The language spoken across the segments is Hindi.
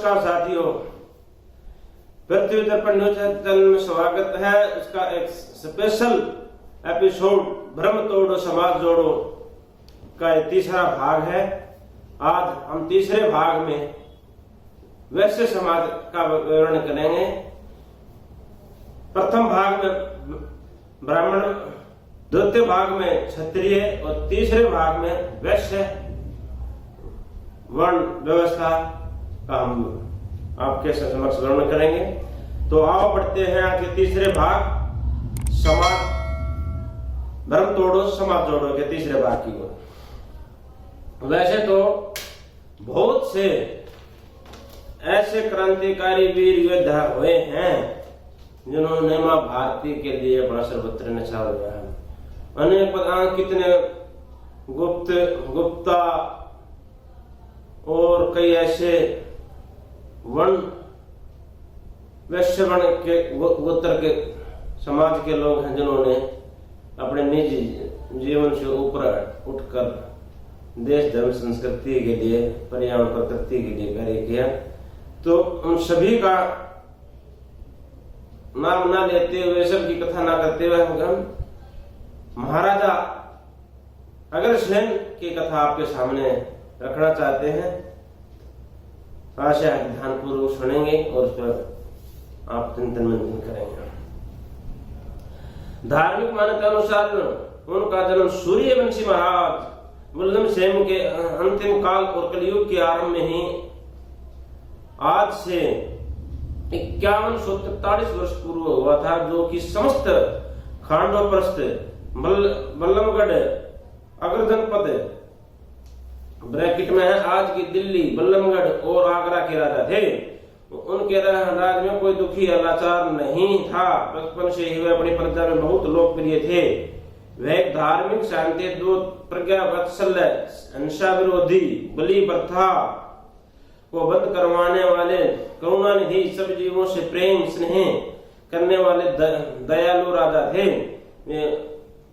नमस्कार साथियों, पृथ्वी दर्पण न्यूज चैनल में स्वागत है। उसका एक स्पेशल एपिसोड भ्रम तोड़ो समाज जोड़ो का तीसरा भाग है। आज हम तीसरे भाग में वैश्य समाज का विवरण करेंगे। प्रथम भाग में ब्राह्मण, द्वितीय भाग में क्षत्रिय और तीसरे भाग में वैश्य वर्ण व्यवस्था का हम आपके समक्ष वर्णन करेंगे। तो आओ बढ़ते हैं आज के तीसरे भाग, समाज धर्म तोड़ो समाज जोड़ो के तीसरे भाग की ओर। वैसे तो बहुत से ऐसे क्रांतिकारी वीर योद्धा हुए हैं जिन्होंने मां भारती के लिए अपना सर्वत्र न्यौछावर किया है। अनेक कितने गुप्ता और कई ऐसे वर्ण वैश्य वर्ण के गोत्र के समाज के लोग हैं जिन्होंने अपने निजी जीवन से ऊपर उठकर देश धर्म संस्कृति के लिए, पर्यावरण प्रकृति के लिए कार्य किया। तो उन सभी का नाम ना लेते हुए, सबकी कथा ना करते हुए हम महाराजा अग्रसेन की कथा आपके सामने रखना चाहते हैं। आशा ध्यानपूर्वक सुनेंगे और उस पर आप चिंतन मंथन करेंगे। धार्मिक मान्यता अनुसार उनका जन्म सूर्यवंशी महाराज वल्लभ सेन के अंतिम काल और कलयुग के आरंभ में ही आज से 5143 वर्ष पूर्व हुआ था, जो कि समस्त खांडोप्रस्थ बल्लभगढ़ अग्र जनपद ब्रैकेट में है आज की दिल्ली, बल्लभगढ़ और आगरा के राजा थे। उनके राज में कोई दुखी या लाचार नहीं था। बचपन से ही वे अपनी प्रजा में बहुत लोकप्रिय थे। वह एक धार्मिक, शांति दूत, प्रज्ञा वत्सल्य, हिंसा विरोधी, बलि प्रथा को बंद करवाने वाले, करुणानिधि, सब जीवों से प्रेम स्नेह करने वाले दयालु राजा थे।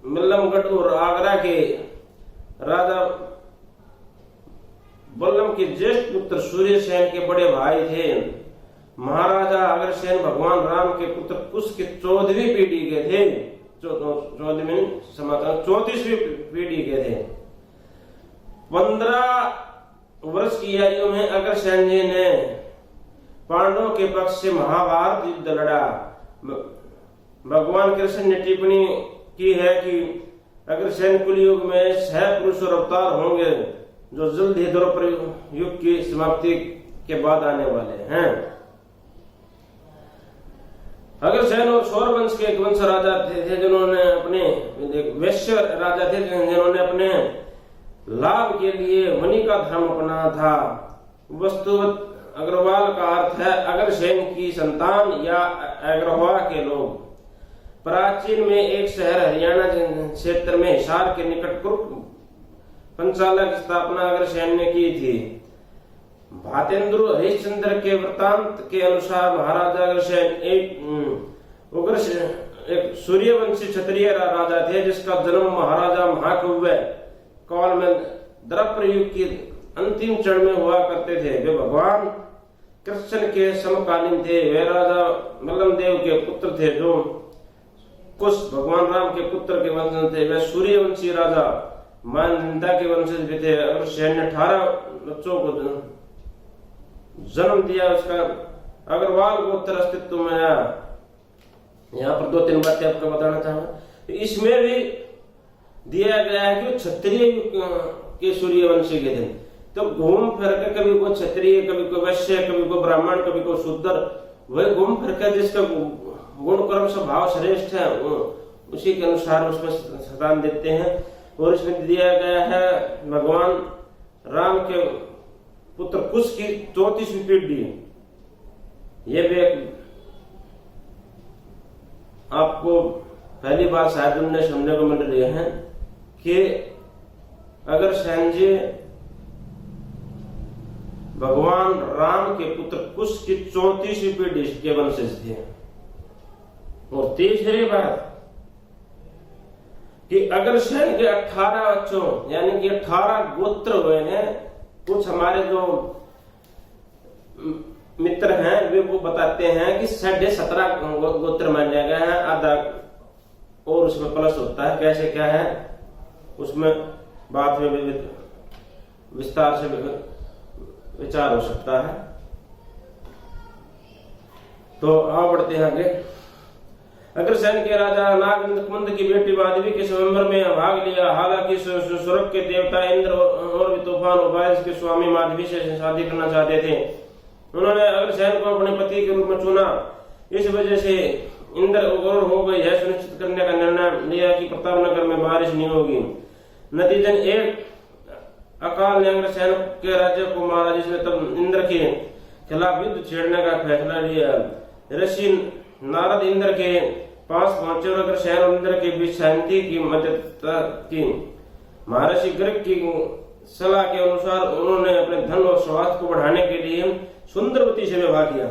बल्लभगढ़ और आगरा के राजा बल्लभ के ज्येष्ठ पुत्र सूर्यसेन के बड़े भाई थे। महाराजा अग्रसेन भगवान राम के पुत्र कुश के 14वीं पीढ़ी के थे। 34वीं पीढ़ी के थे। 15 वर्ष की आयु में अग्रसेन जी ने पांडवों के पक्ष से महाभारत युद्ध लड़ा। भगवान कृष्ण ने टिप्पणी की है कि अग्रसेन कुलयुग में 6 पुरुष अवतार होंगे जो जल्द ही द्वापर युग की समाप्ति के बाद आने वाले हैं। अग्रसेन और सौरवंश के एक वंश राजा थे जिन्होंने अपने वैश्य राजा थे जिन्होंने अपने लाभ के लिए वनी का धर्म अपनाया था। वस्तुवत अग्रवाल का अर्थ है अग्रसेन की संतान या अग्रवा के लोग। प्राचीन में एक शहर हरियाणा क्षेत्र में हिसार के निकट कुरुक पंचाला की स्थापना अग्रसेन ने की थी। भातेंद्र हरिश्चंद्र के वृतांत के अनुसार महाराजा अग्रसेन एक सूर्यवंशी क्षत्रिय राजा थे जिसका जन्म महाराजा महाकाव्य काल में द्वापर युग की अंतिम चरण में हुआ करते थे। वे भगवान कृष्ण के समकालीन थे। वे राजा मल्लमदेव के पुत्र थे जो कुश भगवान राम के पुत्र के वंशज थे। वे सूर्यवंशी राजा मानदा के वंशज भी थे। अग्रसेन ने 18 बच्चों को जन्म दिया। उसका अग्रवाल गोत्र अस्तित्व में आया। यहाँ पर 2-3 बातें आपको बताना चाहूंगा। इसमें भी दिया गया है कि क्षत्रिय के सूर्यवंशी के थे। तो घूम फिर के कभी कोई क्षत्रिय, कभी कोई वैश्य, कभी कोई ब्राह्मण, कभी कोई शूद्र, वही घूम फिर के जिसका गुण कर्म स्वभाव श्रेष्ठ है उसी के अनुसार उसमें स्थान देते हैं। और इसमें दिया गया है भगवान राम के पुत्र कुश की 34वीं पीढ़ी। ये भी आपको पहली बार शायद उन्हें सुनने को मिल रही है कि अग्रसेन जी भगवान राम के पुत्र कुश की 34वीं पीढ़ी के वंशज थे। और तीसरी बात कि अग्रसेन के 18 बच्चों यानी कि 18 गोत्र हुए हैं। कुछ हमारे जो मित्र हैं वे वो बताते हैं कि 17.5 गोत्र माने गए हैं, आधा और उसमें प्लस होता है। कैसे क्या है उसमें बात में विस्तार से विचार हो सकता है। तो आओ बढ़ते हैं आगे। अग्रसेन के राजा नागकुंद की बेटी माधवी के स्वयंवर में भाग लिया। हालांकि स्वर्ग के देवता इंद्र और भी तूफान उबाइस के स्वामी माधवी से शादी करना चाहते थे। उन्होंने अग्रसेन को अपने पति के रूप में चुना। इस वजह से इंद्र उग्र हो गए। यह सुनिश्चित करने का निर्णय लिया कि प्रतापनगर में बारिश नहीं होगी। नतीजन एक अकाल ने अग्रसेन के राज्य को मारा, जिसने तब इंद्र के खिलाफ युद्ध छेड़ने का फैसला लिया। ऋषि नारद इंद्र के पास पहुंचे और अग्रसेन और इंद्र के बीच शांति की मध्यस्थता की। महर्षि गर्ग की सलाह के अनुसार उन्होंने अपने धन और स्वास्थ्य को बढ़ाने के लिए सुंदरवती से विवाह किया।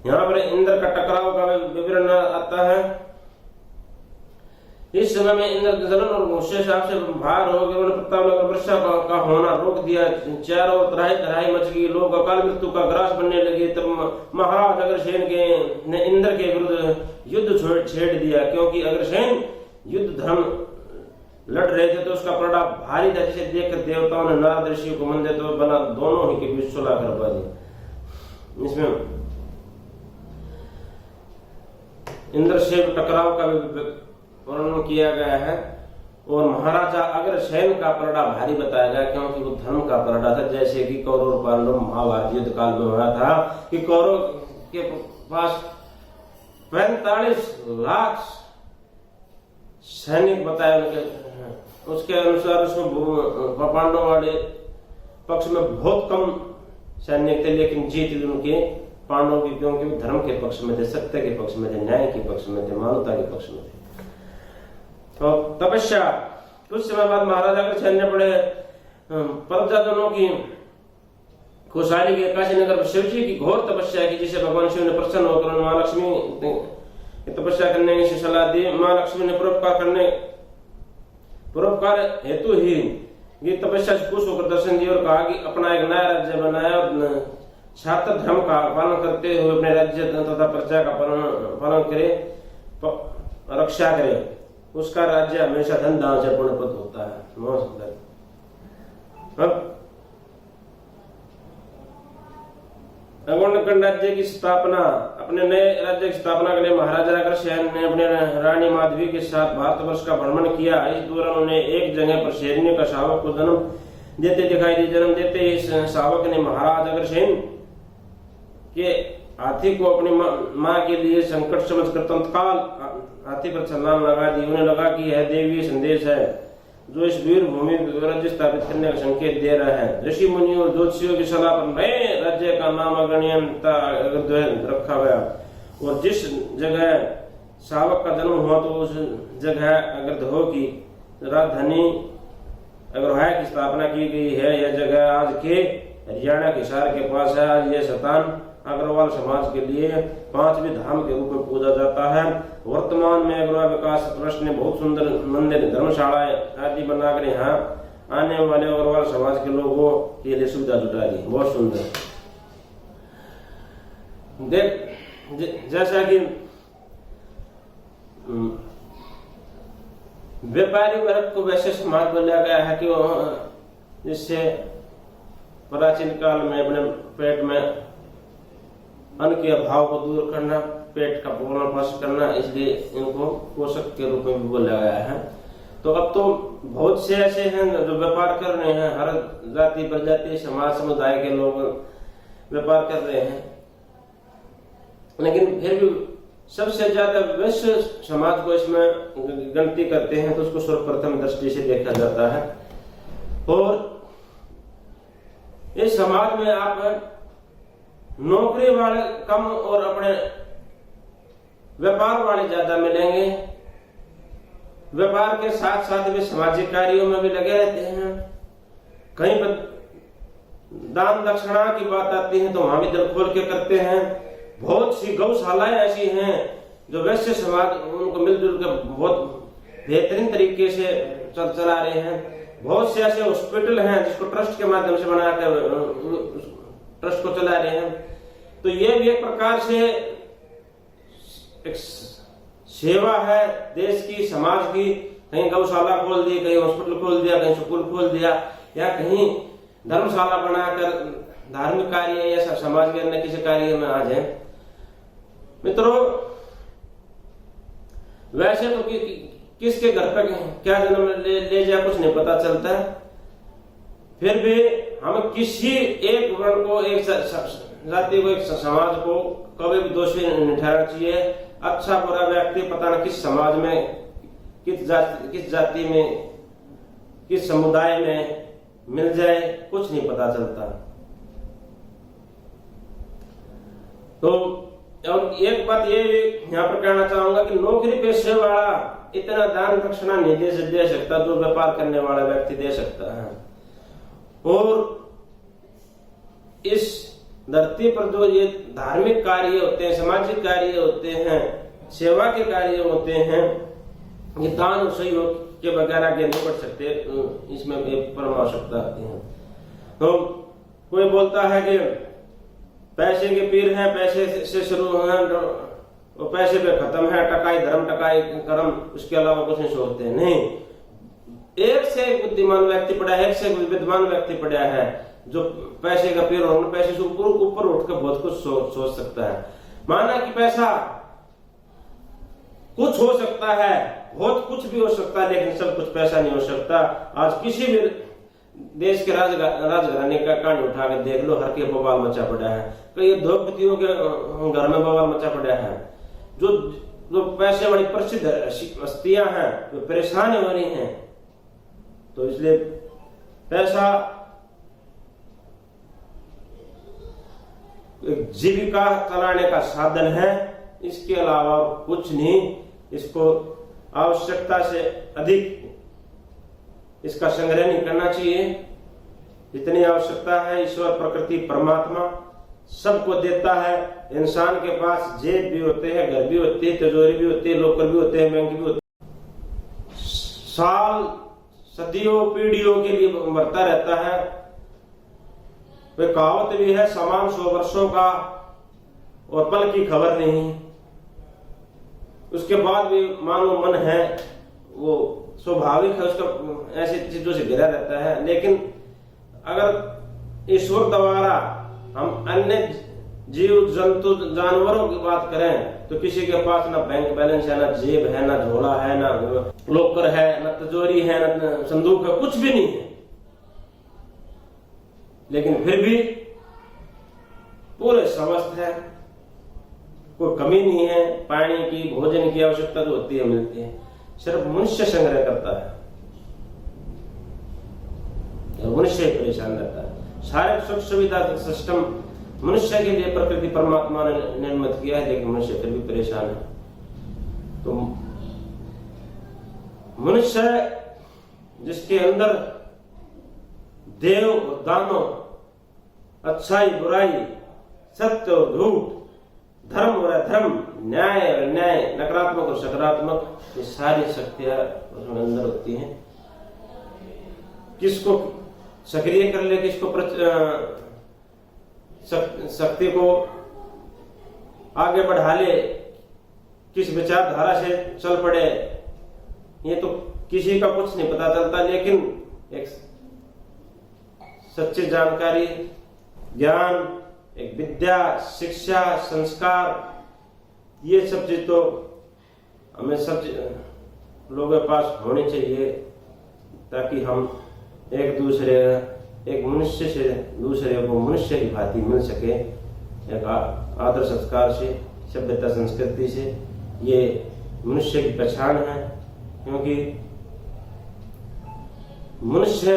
यहाँ पर इंद्र का टकराव का विवरण आता है। इस समय में इंद्र जलन और गुस्से से बाहर हो गए। उन्होंने प्रतापनगर वर्षा का होना रोक दिया। चारों ओर तराई मच गई। लोग अकाल मृत्यु का ग्रास बनने लगे। तब महाराज अग्रसेन ने इंद्र के विरुद्ध युद्ध छेड़ दिया। क्योंकि अग्रसेन युद्ध धर्म लड़ रहे थे तो उसका परिणाम भारी था, जिसे देखकर देवताओं ने नारद ऋषि को मंदिर तो बना दोनों ही के बीच सुलह करवा दी। इसमें इंद्र से टकराव का वर्णन किया गया है और महाराजा अग्रसेन का परड़ा भारी बताया गया, क्योंकि वो धर्म का परड़ा था। जैसे कि कौरव और पांडव महाभारत युद्ध काल में हुआ था कि कौरव के पास 45 लाख सैनिक बताए उसके अनुसार उसमें पांडव वाले पक्ष में बहुत कम सैनिक थे, लेकिन जीत उनके पांडव की, क्योंकि वो धर्म के पक्ष में थे, सत्य के पक्ष में थे, न्याय के पक्ष में थे, मानवता के पक्ष में थे। तो तपस्या। कुछ समय बाद महाराजा अग्रसेन ने बड़े प्रजाजनों की खुशहाली के काशी नगर में शिव जी की घोर तपस्या की, जिसे भगवान शिव ने प्रसन्न होकर मां लक्ष्मी तपस्या करने की सलाह दी। मां लक्ष्मी ने परोपकार हेतु ही ये तपस्या से खुश होकर दर्शन दिए और कहा कि अपना एक नया राज्य बनाया और छात्र धर्म का पालन करते हुए अपने राज्य तथा प्रजा का पालन करे, रक्षा करे। उसका राज्य हमेशा धन दान से पूर्णपत होता है। बहुत सुंदर। अब अगोंडकंड राज्य की स्थापना। अपने नए राज्य की स्थापना के लिए महाराजा अग्रसेन ने अपने रानी माधवी के साथ भारतवर्ष का भ्रमण किया। इस दौरान उन्हें एक जगह पर शेरनी का शावक को जन्म देते दिखाई दी। जन्म देते इस शावक ने महाराज अग्रसेन के हाथी को अपनी मां के लिए संकट समझकर तत्काल हाथी पर छलांग लगा दी। उन्हें लगा कि यह दैवीय संदेश है जो इस वीर भूमि पर राज्य स्थापित करने का संकेत दे रहा है। ऋषि मुनि और ज्योतिषियों की सलाह पर नए राज्य का नाम अगणियता रखा गया और जिस जगह शावक का जन्म हुआ तो उस जगह अग्रधो की राजधानी अग्रवाह की स्थापना की गई है। यह जगह आज के हरियाणा के हिसार के पास है। आज यह स्थान अग्रवाल समाज के लिए 5वें धाम के रूप में पूजा जाता है। वर्तमान में अग्रवाल विकास ट्रस्ट ने बहुत सुंदर मंदिर, धर्मशालाएं आदि बनाकर यहाँ आने वाले अग्रवाल समाज के लोगों के लिए सुविधा जुटा दी। बहुत सुंदर। देख जैसा कि व्यापारी वर्ग को वैसे समाज बोला गया है कि जिससे प्राचीन काल में अपने पेट में अन्न के अभाव को दूर करना, पेट का पोषण पोषण करना, इसलिए इनको पोषक के रूप में भी बोला गया है। तो अब तो बहुत से ऐसे हैं जो व्यापार कर रहे हैं। हर जाति प्रजाति समाज समुदाय के लोग व्यापार कर रहे हैं, लेकिन फिर भी सबसे ज्यादा वैश्य समाज को इसमें गिनती करते हैं तो उसको सर्वप्रथम दृष्टि से देखा जाता है। और इस समाज में आप नौकरी वाले कम और अपने व्यापार वाले ज्यादा मिलेंगे। व्यापार के साथ साथ वे सामाजिक कार्यों में भी लगे रहते हैं। कहीं पर दान दक्षिणा की बात आती है तो वहां भी दिल खोल के करते हैं। बहुत सी गौशालाएं ऐसी हैं जो वैश्य समाज उनको मिलजुल कर बहुत बेहतरीन तरीके से चला रहे हैं। बहुत से ऐसे हॉस्पिटल हैं जिसको ट्रस्ट के माध्यम से बनाकर ट्रस्ट को चला रहे हैं। तो ये भी एक प्रकार से एक सेवा है देश की, समाज की। कहीं गौशाला खोल दी, कहीं हॉस्पिटल खोल दिया, कहीं स्कूल खोल दिया, या कहीं धर्मशाला बनाकर धार्मिक कार्य या समाज के अन्य किसी कार्य में आ जाए। मित्रों, वैसे तो किसके घर पर क्या जन्म ले जाए कुछ नहीं पता चलता, फिर भी हमें किसी एक वर्ण को, एक जाति को, एक समाज को कभी भी दोषी नहीं ठहराना चाहिए। अच्छा बुरा व्यक्ति पता न किस समाज में, किस जाति में, किस समुदाय में मिल जाए, कुछ नहीं पता चलता। तो और एक बात ये यहाँ पर कहना चाहूंगा कि नौकरी पेशे वाला इतना दान दक्षिणा नहीं दे सकता जो व्यापार करने वाला व्यक्ति दे सकता है। और इस धरती पर जो ये धार्मिक कार्य होते हैं, सामाजिक कार्य होते हैं, सेवा के कार्य होते हैं, ये दान और सहयोग के बगैर आगे नहीं बढ़ सकते, इसमें परम आवश्यकता आती है। तो कोई बोलता है कि पैसे के पीर हैं, पैसे से शुरू हैं और पैसे पे खत्म है, टकाई धर्म टकाई कर्म, उसके अलावा कुछ नहीं सोचते। नहीं, एक से एक बुद्धिमान व्यक्ति पड़ा है, एक से एक विद्वान व्यक्ति पड़ा है जो पैसे का पीर और पैसे से ऊपर उठकर बहुत कुछ सोच सकता है। माना कि पैसा कुछ हो सकता है, बहुत कुछ भी हो सकता है, लेकिन सब कुछ पैसा नहीं हो सकता। आज किसी भी देश के राजघराने का कहानी उठा के देख लो, हर के बवाल मचा पड़ा है। कई उद्योगपतियों के घर में बवाल मचा पड़ा है। जो पैसे वाली प्रसिद्ध हस्तियां हैं वो परेशान हो रही हैं। तो इसलिए पैसा एक जीविका चलाने का साधन है, इसके अलावा कुछ नहीं। इसको आवश्यकता से अधिक इसका संग्रह नहीं करना चाहिए। जितनी आवश्यकता है ईश्वर, प्रकृति, परमात्मा सबको देता है। इंसान के पास जेब भी होते हैं, घर भी होती है, तिजोरी भी होती है, लॉकर भी होते हैं, बैंक भी होते हैं। साल, सदियों, पीढ़ियों के लिए बढ़ता रहता है। वे कहावत भी है, समान 100 वर्षों का और पल की खबर नहीं। उसके बाद भी मानो मन है वो स्वाभाविक है, उसका ऐसी चीजों से घिरा रहता है। लेकिन अगर ईश्वर द्वारा हम अन्य जीव जंतु जानवरों की बात करें तो किसी के पास ना बैंक बैलेंस है, ना जेब है, ना झोला है, ना लॉकर है, ना तिजोरी है, ना संदूक है, कुछ भी नहीं है। लेकिन फिर भी पूरे स्वस्थ है, कोई कमी नहीं है। पानी की, भोजन की आवश्यकता जो होती है मिलती है। सिर्फ मनुष्य संग्रह करता है, मनुष्य ही परेशान रहता है। सारे सुख सुविधा सिस्टम मनुष्य के लिए प्रकृति परमात्मा ने निर्मित किया है, लेकिन मनुष्य फिर भी परेशान है। तो मनुष्य जिसके अंदर देव और दानव, अच्छाई बुराई, सत्य और झूठ, धर्म और अधर्म, न्याय और अन्याय, नकारात्मक और सकारात्मक, ये सारी शक्तियां उसमें अंदर होती हैं। किसको सक्रिय कर ले, किसको शक्ति को आगे बढ़ा ले, किस विचारधारा से चल पड़े, ये तो किसी का कुछ नहीं पता चलता। लेकिन एक सच्ची जानकारी, ज्ञान, एक विद्या, शिक्षा, संस्कार, ये सब चीज तो हमें सब लोगों के पास होनी चाहिए, ताकि हम एक मनुष्य से दूसरे को मनुष्य की भांति मिल सके। एक आदर संस्कार से, सभ्यता संस्कृति से ये मनुष्य की पहचान है। क्योंकि मनुष्य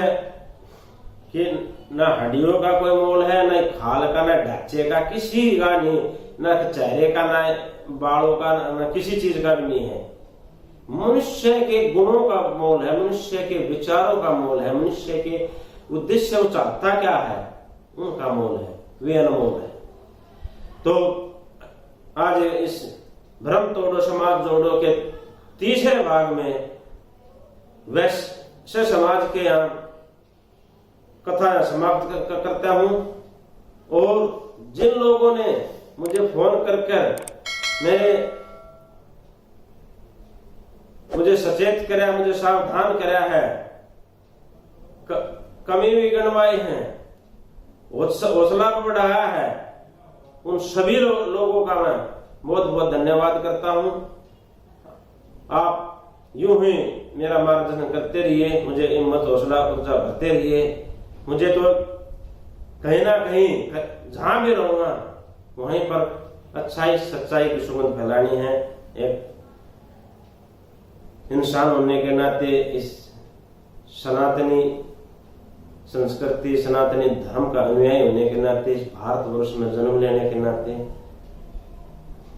कि ना हड्डियों का कोई मोल है, ना खाल का, ना ढांचे का, किसी का नहीं, ना चेहरे का, ना बालों का, ना किसी चीज का भी नहीं है। मनुष्य के गुणों का मोल है, मनुष्य के विचारों का मोल है, मनुष्य के उद्देश्य वो चाहता क्या है उनका मोल है, वे अनमोल है। तो आज इस भ्रम तोड़ो समाज जोड़ो के तीसरे भाग में से समाज के यहाँ कथा समाप्त करता हूं। और जिन लोगों ने मुझे फोन कर मुझे सचेत कराया, मुझे सावधान कराया है, कमी भी गणवाई है, हौसला बढ़ाया है, उन सभी लोगों का मैं बहुत बहुत धन्यवाद करता हूं। आप यूं ही मेरा मार्गदर्शन करते रहिए, मुझे हिम्मत हौसला ऊर्जा भरते रहिए। मुझे तो कहीं ना कहीं जहां भी रहूंगा वहीं पर अच्छाई सच्चाई की सुगंध फैलानी है। एक इंसान होने के नाते, इस सनातनी संस्कृति सनातनी धर्म का अनुयायी होने के नाते, इस भारतवर्ष में जन्म लेने के नाते,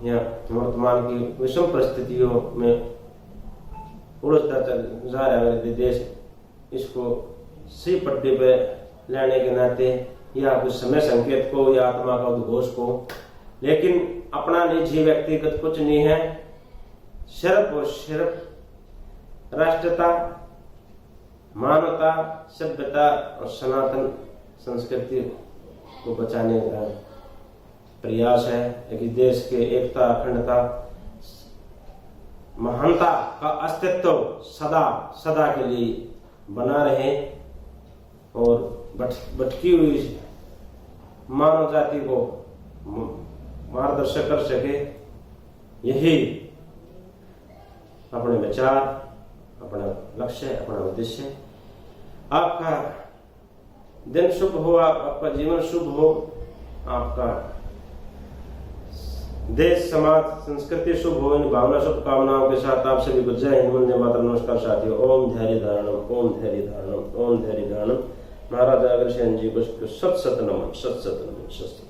या वर्तमान की विषम परिस्थितियों में उड़ता जा रहा है देश, इसको सही पट्टी पे लाने के नाते, या कुछ समय संकेत को या आत्मा का उद्घोष को, लेकिन अपना निजी व्यक्तिगत कुछ नहीं है। सिर्फ और सिर्फ राष्ट्रता, मानवता, सभ्यता और सनातन संस्कृति को बचाने का प्रयास है कि देश के एकता, अखंडता, महानता का अस्तित्व सदा सदा के लिए बना रहे और भटकी हुई मानव जाति को मार्गदर्शन कर सके। यही अपने विचार, अपना लक्ष्य, अपना उद्देश्य। आपका दिन शुभ हो, आपका जीवन शुभ हो, आपका देश समाज संस्कृति शुभ हो। इन भावना शुभकामनाओं के साथ आप सभी को जय हिंद, वंदे मातरम, नमस्कार साथियों। ओम धैर्य धारणम, ओम धैर्य धारणम, ओम धैर्य धारणम। महाराजा अग्रसेन जी को सत सत नमन, सत सत नमन, सत सत।